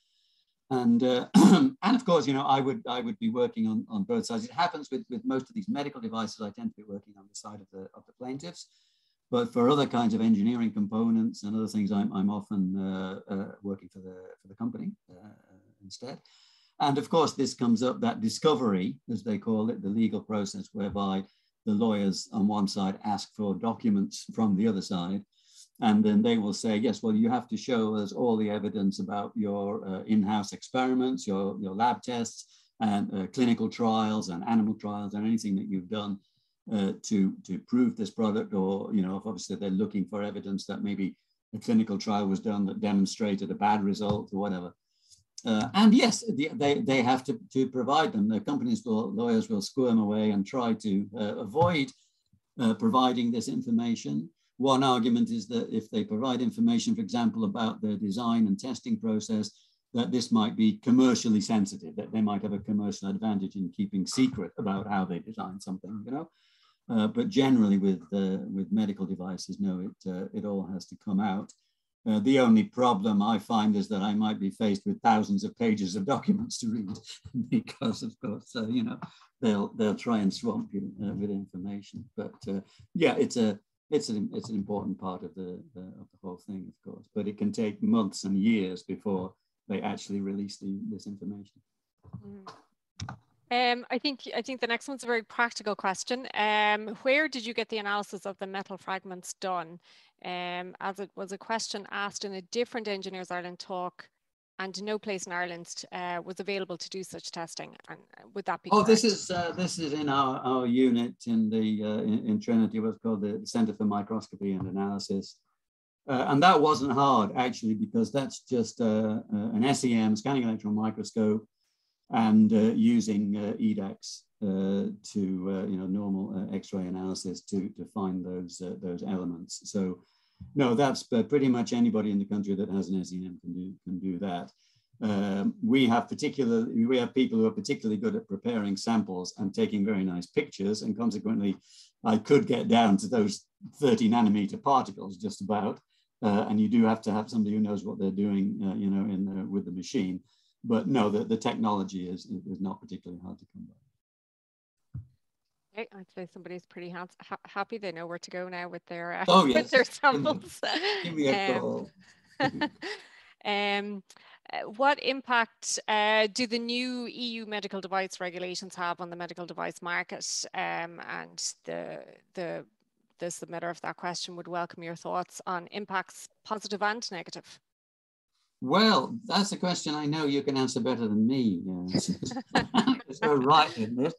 and of course, I would be working on both sides. It happens with most of these medical devices. I tend to be working on the side of the plaintiffs. But for other kinds of engineering components and other things, I'm often working for the company instead. And of course, this comes up, that discovery, as they call it, the legal process, whereby the lawyers on one side ask for documents from the other side, and then they will say, yes, well, you have to show us all the evidence about your in-house experiments, your lab tests, and clinical trials and animal trials, and anything that you've done to prove this product, or if obviously they're looking for evidence that maybe a clinical trial was done that demonstrated a bad result or whatever. And yes, they have to provide them. The companies, lawyers will squirm away and try to avoid providing this information. One argument is that if they provide information, for example, about their design and testing process, that this might be commercially sensitive, that they might have a commercial advantage in keeping secret about how they design something, But generally with medical devices, no, it all has to come out. The only problem I find is that I might be faced with thousands of pages of documents to read because, of course, you know, they'll try and swamp you with information. But yeah, it's an important part of the whole thing, of course. But it can take months and years before they actually release this information. I think the next one's a very practical question. Where did you get the analysis of the metal fragments done? As it was a question asked in a different Engineers Ireland talk, and no place in Ireland was available to do such testing. And would that be correct? This is in our unit in the in Trinity, what's called the Centre for Microscopy and Analysis. And that wasn't hard, actually, because that's just an SEM, scanning electron microscope, and using EDAX to you know, normal X-ray analysis to find those elements. So no, that's pretty much anybody in the country that has an SEM can do that. We have people who are particularly good at preparing samples and taking very nice pictures, and consequently, I could get down to those 30 nanometer particles just about. And you do have to have somebody who knows what they're doing, you know, with the machine. But no, the technology is not particularly hard to come by. Okay, I'd say somebody's pretty happy. They know where to go now with their yes. with their samples. Give me a call. What impact do the new EU medical device regulations have on the medical device market? And the submitter of that question would welcome your thoughts on impacts, positive and negative. Well, that's a question I know you can answer better than me. So right in this.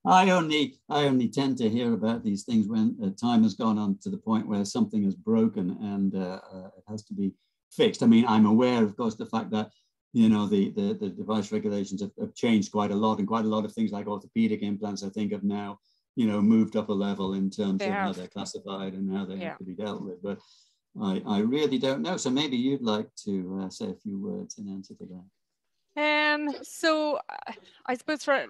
I only tend to hear about these things when time has gone on to the point where something is broken and it has to be fixed. I mean, I'm aware, of course, the fact that, you know, the device regulations have changed quite a lot, and quite a lot of things like orthopedic implants, I think, have now, you know, moved up a level in terms of how they're classified and how they have to be dealt with. But I really don't know. So maybe you'd like to say a few words in answer to that. So I suppose so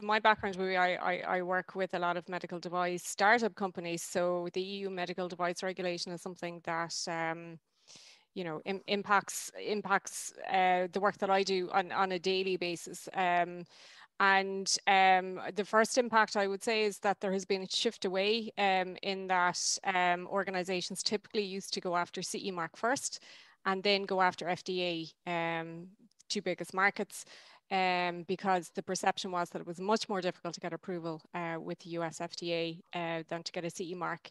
my background, I work with a lot of medical device startup companies. So the EU medical device regulation is something that you know, impacts the work that I do on a daily basis. And the first impact I would say is that there has been a shift away in that organizations typically used to go after CE mark first and then go after FDA, two biggest markets, because the perception was that it was much more difficult to get approval with the US FDA than to get a CE mark.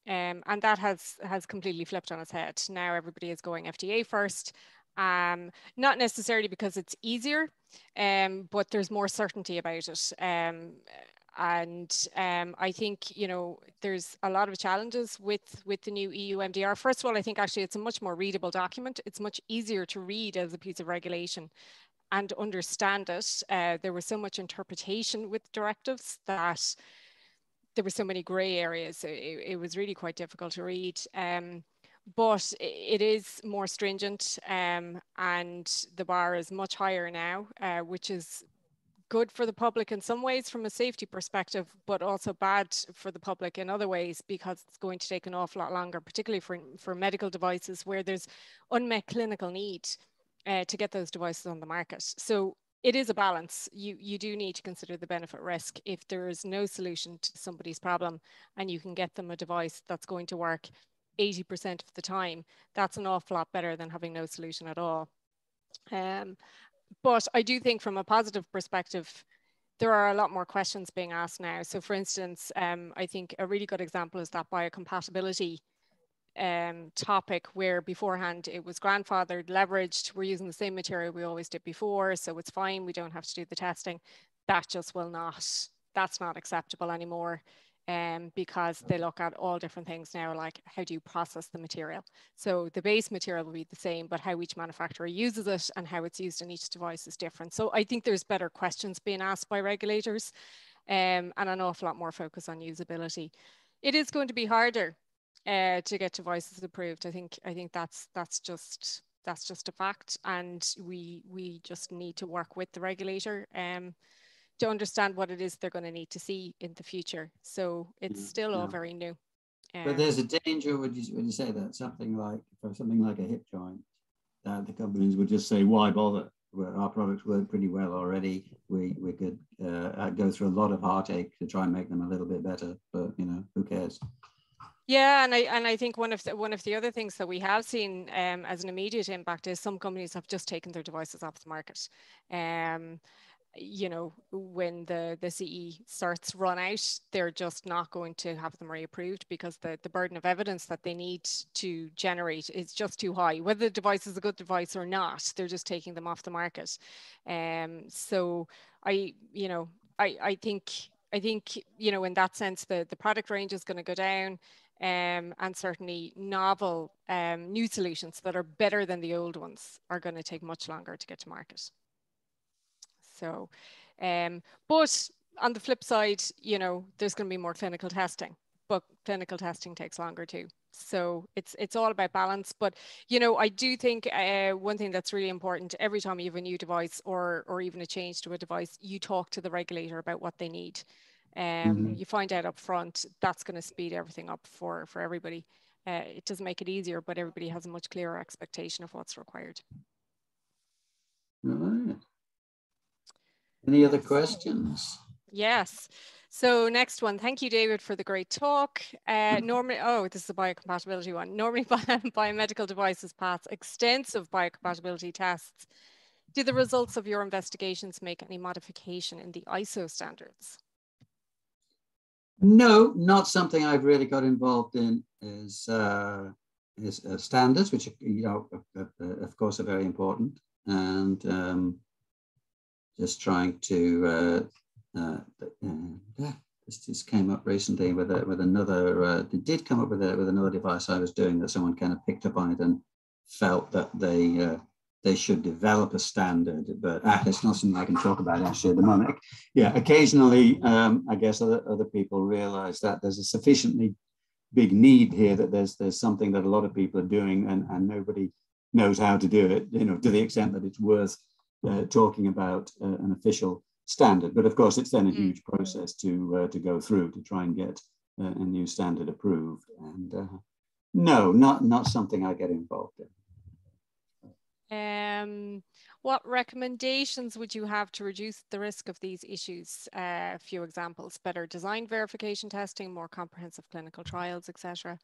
And that has completely flipped on its head. Now everybody is going FDA first, not necessarily because it's easier, but there's more certainty about it. I think, you know, there's a lot of challenges with the new EU MDR. First of all, I think actually it's a much more readable document. It's much easier to read as a piece of regulation and understand it. There was so much interpretation with directives that there were so many gray areas. It was really quite difficult to read. But it is more stringent, and the bar is much higher now, which is good for the public in some ways from a safety perspective, but also bad for the public in other ways, because it's going to take an awful lot longer, particularly for medical devices where there's unmet clinical need to get those devices on the market. So it is a balance. You do need to consider the benefit risk. If there is no solution to somebody's problem and you can get them a device that's going to work 80% of the time, that's an awful lot better than having no solution at all. But I do think from a positive perspective, there are a lot more questions being asked now. So for instance, I think a really good example is that biocompatibility topic, where beforehand it was grandfathered, leveraged, we're using the same material we always did before, so it's fine, we don't have to do the testing. That just will not, that's not acceptable anymore. Because they look at all different things now, like how do you process the material? So the base material will be the same, but how each manufacturer uses it and how it's used in each device is different. So I think there's better questions being asked by regulators, and an awful lot more focus on usability. It is going to be harder to get devices approved. I think that's just a fact, and we just need to work with the regulator to understand what it is they're going to need to see in the future. So it's still all very new. But there's a danger, would you say that something like, for something like a hip joint, that the companies would just say, why bother? Well, our products work pretty well already. We could go through a lot of heartache to try and make them a little bit better, but who cares? Yeah, and I think one of the other things that we have seen as an immediate impact is some companies have just taken their devices off the market. When the CE certs run out, they're just not going to have them reapproved because the burden of evidence that they need to generate is just too high. Whether the device is a good device or not, they're just taking them off the market. So I think in that sense, the product range is going to go down. And certainly novel new solutions that are better than the old ones are going to take much longer to get to market. So, but on the flip side, there's going to be more clinical testing, but clinical testing takes longer too. So it's all about balance. But, I do think one thing that's really important, every time you have a new device or even a change to a device, you talk to the regulator about what they need. You find out up front. That's going to speed everything up for everybody. It doesn't make it easier, but everybody has a much clearer expectation of what's required. Right. Any other questions? Yes. So next one. Thank you, David, for the great talk. Normally, this is a biocompatibility one. Normally, biomedical devices pass extensive biocompatibility tests. Do the results of your investigations make any modification in the ISO standards? No, not something I've really got involved in is standards, which of course are very important, and just trying to this just came up recently with another. It did come up with another device I was doing that someone kind of picked up on it and felt that they should develop a standard, but it's not something I can talk about actually at the moment. Yeah, occasionally, I guess other people realize that there's a sufficiently big need here that there's something that a lot of people are doing and nobody knows how to do it, to the extent that it's worth talking about an official standard. But of course, it's then a huge process to go through to try and get a new standard approved. And no, not something I get involved in. What recommendations would you have to reduce the risk of these issues? A few examples: better design verification testing, more comprehensive clinical trials, etc.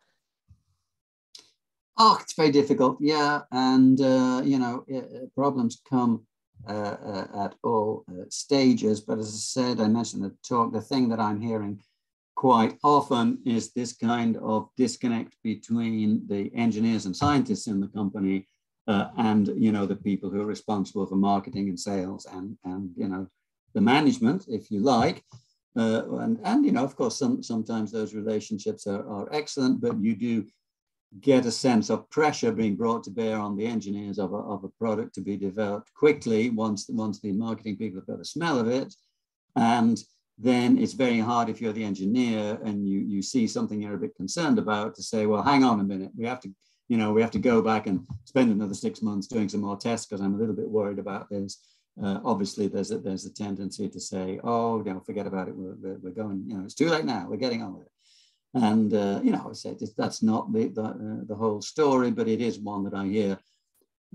Oh, it's very difficult. Yeah, and problems come at all stages. But as I said, I mentioned the talk. The thing that I'm hearing quite often is this kind of disconnect between the engineers and scientists in the company and the people who are responsible for marketing and sales and the management, if you like, and of course sometimes those relationships are excellent, but you do get a sense of pressure being brought to bear on the engineers of a product to be developed quickly once the marketing people have got a smell of it, and then it's very hard if you're the engineer and you see something you're a bit concerned about to say, well, hang on a minute, we have to go back and spend another 6 months doing some more tests because I'm a little bit worried about this. Obviously, there's a tendency to say, oh, forget about it. We're going. It's too late now. We're getting on with it. And I say that's not the whole story, but it is one that I hear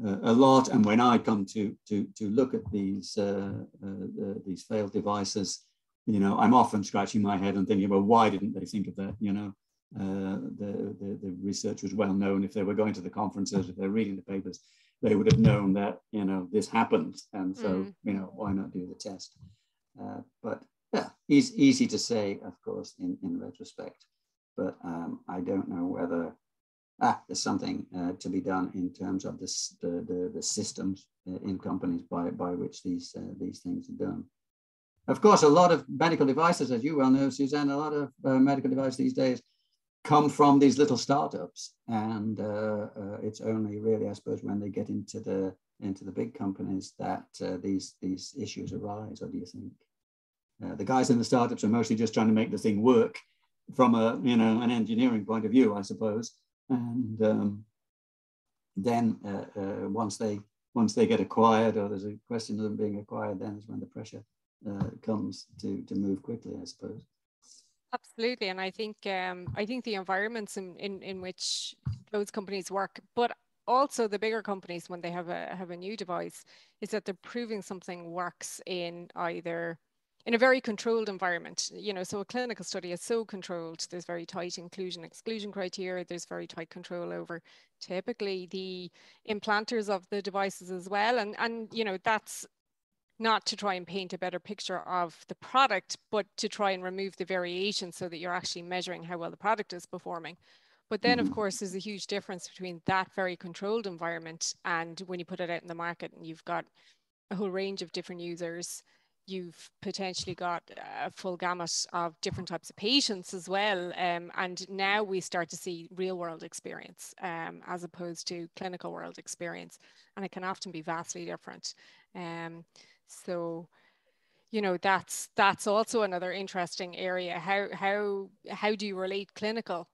a lot. And when I come to look at these failed devices, I'm often scratching my head and thinking, well, why didn't they think of that? The research was well known. If they were going to the conferences, if they're reading the papers, they would have known that this happens, and so why not do the test? But yeah, easy to say, of course, in retrospect. But I don't know whether there's something to be done in terms of the systems in companies by which these things are done. Of course, a lot of medical devices, as you well know, Suzanne, a lot of medical devices these days come from these little startups, and it's only really, I suppose, when they get into the big companies that these issues arise. Or do you think the guys in the startups are mostly just trying to make the thing work from an engineering point of view, I suppose, and then once they get acquired, or there's a question of them being acquired, then is when the pressure comes to move quickly, I suppose. Absolutely, and I think the environments in which those companies work, but also the bigger companies when they have a new device, is that they're proving something works in either in a very controlled environment. You know, so a clinical study is so controlled. There's very tight inclusion exclusion criteria. There's very tight control over typically the implanters of the devices as well, and you know that's not to try and paint a better picture of the product, but to try and remove the variation so that you're actually measuring how well the product is performing. But then, of course, there's a huge difference between that very controlled environment and when you put it out in the market and you've got a whole range of different users. You've potentially got a full gamut of different types of patients as well. And now we start to see real world experience as opposed to clinical world experience. And it can often be vastly different. So, you know, that's also another interesting area. How do you relate clinical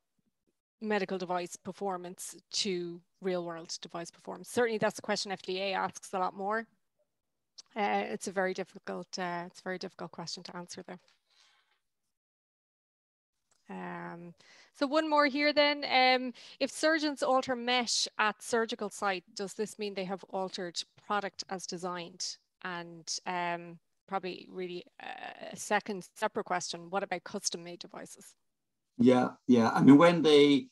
medical device performance to real world device performance? Certainly that's a question FDA asks a lot more. It's a very difficult question to answer there. So one more here then. If surgeons alter mesh at surgical site, does this mean they have altered product as designed? And probably really a second separate question, what about custom made devices? Yeah. I mean, when they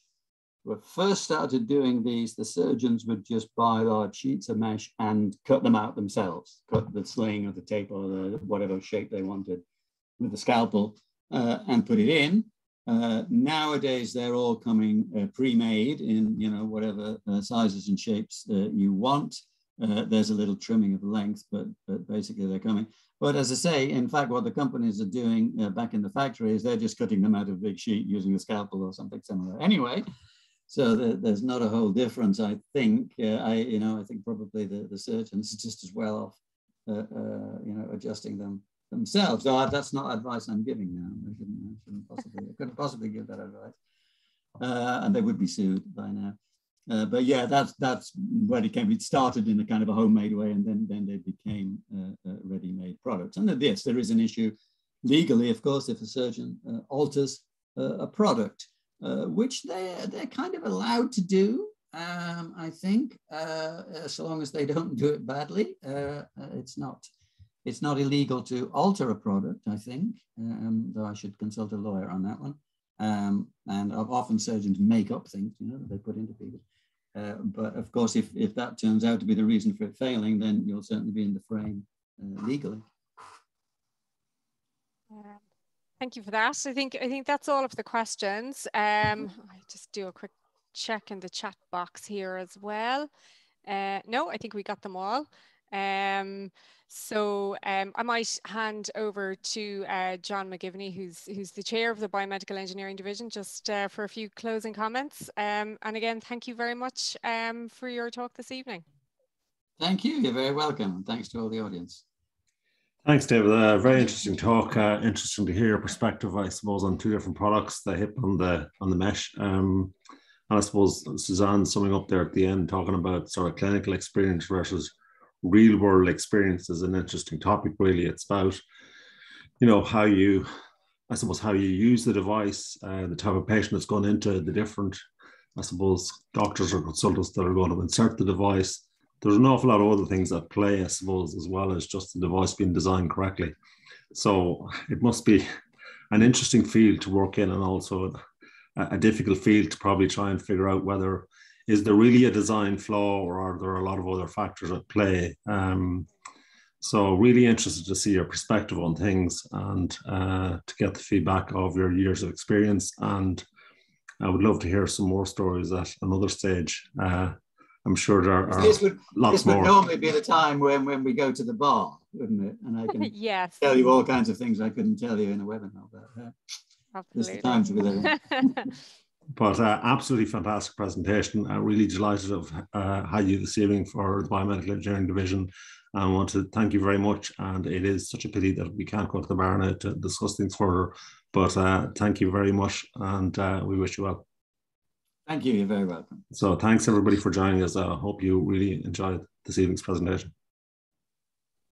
first started doing these, the surgeons would just buy large sheets of mesh and cut them out themselves, cut the sling or the tape or the whatever shape they wanted with the scalpel and put it in. Nowadays, they're all coming pre-made in, you know, whatever sizes and shapes you want. There's a little trimming of length, but basically they're coming. But as I say, in fact, what the companies are doing back in the factory is they're just cutting them out of a big sheet using a scalpel or something similar. Anyway, so there's not a whole difference, I think. I think probably the surgeons are just as well off, adjusting them themselves. So that's not advice I'm giving now. I couldn't possibly give that advice, and they would be sued by now. But yeah, that's where it came. It started in a kind of a homemade way, and then they became ready-made products. And yes, there is an issue legally, of course, if a surgeon alters a product, which they're kind of allowed to do. I think, so long as they don't do it badly, it's not illegal to alter a product, I think, though I should consult a lawyer on that one. And often surgeons make up things, you know, that they put into people. But of course, if that turns out to be the reason for it failing, then you'll certainly be in the frame legally. Thank you for that. I think that's all of the questions. I just do a quick check in the chat box here as well. No, I think we got them all. So I might hand over to John McGivney, who's the chair of the Biomedical Engineering Division, just for a few closing comments. And again, thank you very much for your talk this evening. Thank you. You're very welcome. Thanks to all the audience. Thanks, David. Very interesting talk. Interesting to hear your perspective, I suppose, on two different products, the hip and the mesh. And I suppose Suzanne summing up there at the end, talking about sort of clinical experience versus real world experience is an interesting topic, really. It's about, you know, how you use the device, the type of patient that's gone into the different, I suppose, doctors or consultants that are going to insert the device. There's an awful lot of other things at play, I suppose, as well as just the device being designed correctly. So it must be an interesting field to work in, and also a difficult field to probably try and figure out whether is there really a design flaw or are there a lot of other factors at play. So really interested to see your perspective on things and to get the feedback of your years of experience. And I would love to hear some more stories at another stage. I'm sure there are lots more. This would normally be the time when we go to the bar, wouldn't it? And I can yes. tell you all kinds of things I couldn't tell you in a webinar. But this is the time to be there. But absolutely fantastic presentation. I'm really delighted to have had you this evening for the Biomedical Engineering Division. I want to thank you very much. And it is such a pity that we can't go to the bar now to discuss things further. But thank you very much, and we wish you well. Thank you. You're very welcome. So thanks everybody for joining us. I hope you really enjoyed this evening's presentation.